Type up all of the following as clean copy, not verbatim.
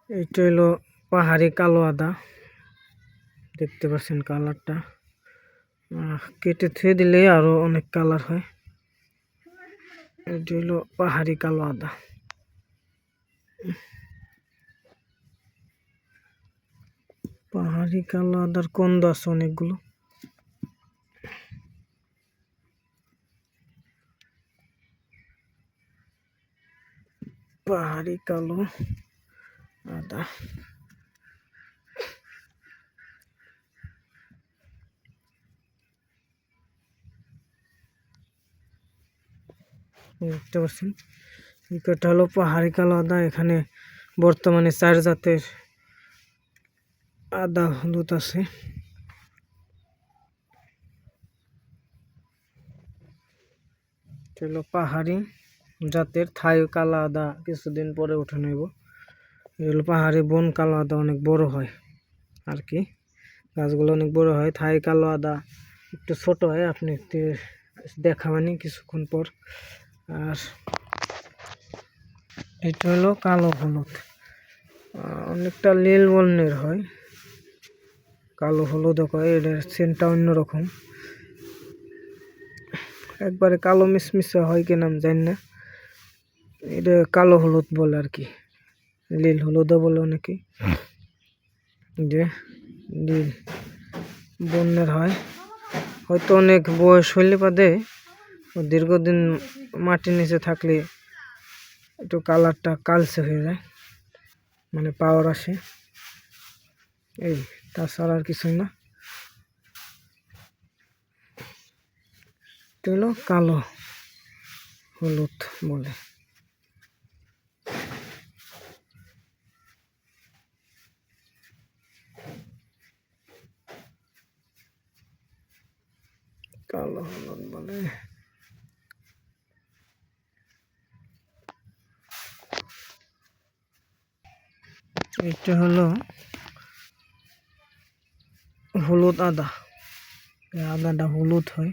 এইটা হলো পাহাড়ি কালো আদা, দেখতে পাচ্ছেন কালারটা। কেটে থুয়ে দিলে আরো অনেক কালার হয়। এটা হলো পাহাড়ি কালো আদা। পাহাড়ি কালো আদার কন্দ আছে অনেকগুলো। পাহাড়ি কালো আদা, দেখতে পাচ্ছেন এটা হলো পাহাড়ি কালো আদা। এখানে বর্তমানে 4 জাতের আদা হলুদ আছে। হলো পাহাড়ি জাতের থাই কালো আদা, কিছুদিন পরে উঠে নেব। এগুলো পাহাড়ি বন কালো আদা, অনেক বড় হয় আর কি, গাছগুলো অনেক বড় হয়। থাই কালো আদা একটু ছোট হয়, আপনি দেখাবেনি কিছুক্ষণ পর। আর এটা হলো কালো হলুদ, অনেকটা নীল বর্ণের হয়, কালো হলুদ হয়। এটার সেন্টটা অন্যরকম, একবারে কালো মিশমিশে হয় কিনা আমি জানি না। এটা কালো হলুদ বলে আর কি, নীল হলুদও বলে অনেকে। যে নীল বর্ণের হয়, হয়তো অনেক বয়স হইলে বাদে দীর্ঘদিন মাটির নিচে থাকলে একটু কালারটা কালচে হয়ে যায়, মানে পাওয়ার আসে। এই তাছাড়া আর কিছুই না। এটা হলো কালো হলুদ বলে। কালো হলুদ বলে। এটা হলো হলুদ আদা, আদাটা হলুদ হয়।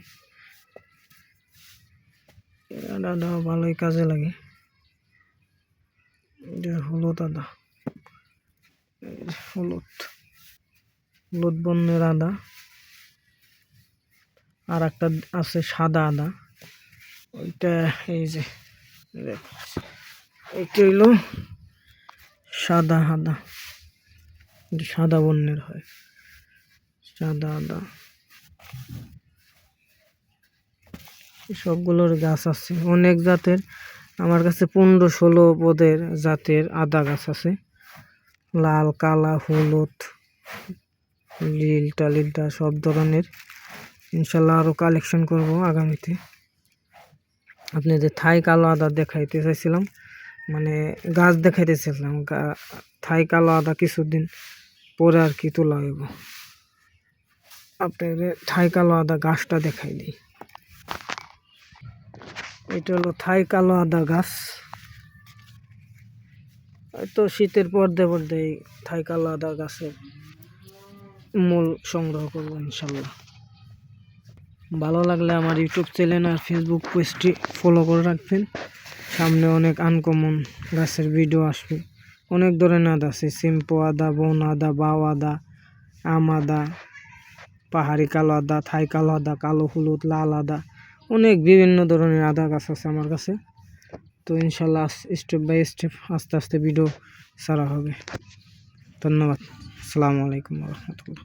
আদাটা ভালোই কাজে লাগে। এটা হলুদ আদা, হলুদ হলুদ বর্ণের আদা। আর একটা আছে সাদা আদা, ওইটা এই যে এটা হইলো সাদা আদা, সাদা বর্ণের হয় সাদা আদা। সবগুলোর গাছ আছে অনেক জাতের, আমার কাছে 15-16 পদের জাতের আদা গাছ আছে, লাল, কালা, হলুদ, লীলটা লীলটা সব ধরনের। ইনশাল্লাহ আরও কালেকশন করব আগামীতে। আপনাদের থাই কালো আদা দেখাইতে চাইছিলাম, মানে গাছ দেখাইতে চাইছিলাম। থাই কালো আদা কিছুদিন পরে আর কি তোলা হইব। আপনাদের থাই কালো আদা গাছটা দেখাই দিই। এটা হলো থাই কালো আদা গাছ। তো শীতের পর্দে পর্দে থাই কালো আদা গাছের মূল সংগ্রহ করবো ইনশাল্লাহ। ভালো লাগলে আমার ইউটিউব চ্যানেল আর ফেসবুক পেজটি ফলো করে রাখবেন। সামনে অনেক আনকমন গাছের ভিডিও আসবে। অনেক ধরনের আদা আছে, সিম্পো আদা, বন আদা, বাও আদা, আম আদা, পাহাড়ি কালো আদা, থাই কালো আদা, কালো হলুদ, লাল আদা, অনেক বিভিন্ন ধরনের আদা গাছ আছে আমার কাছে। তো ইনশাল্লাহ স্টেপ বাই স্টেপ আস্তে আস্তে ভিডিও ছাড়া হবে। ধন্যবাদ। আসসালামু আলাইকুম ওয়া রাহমাতুল্লাহ।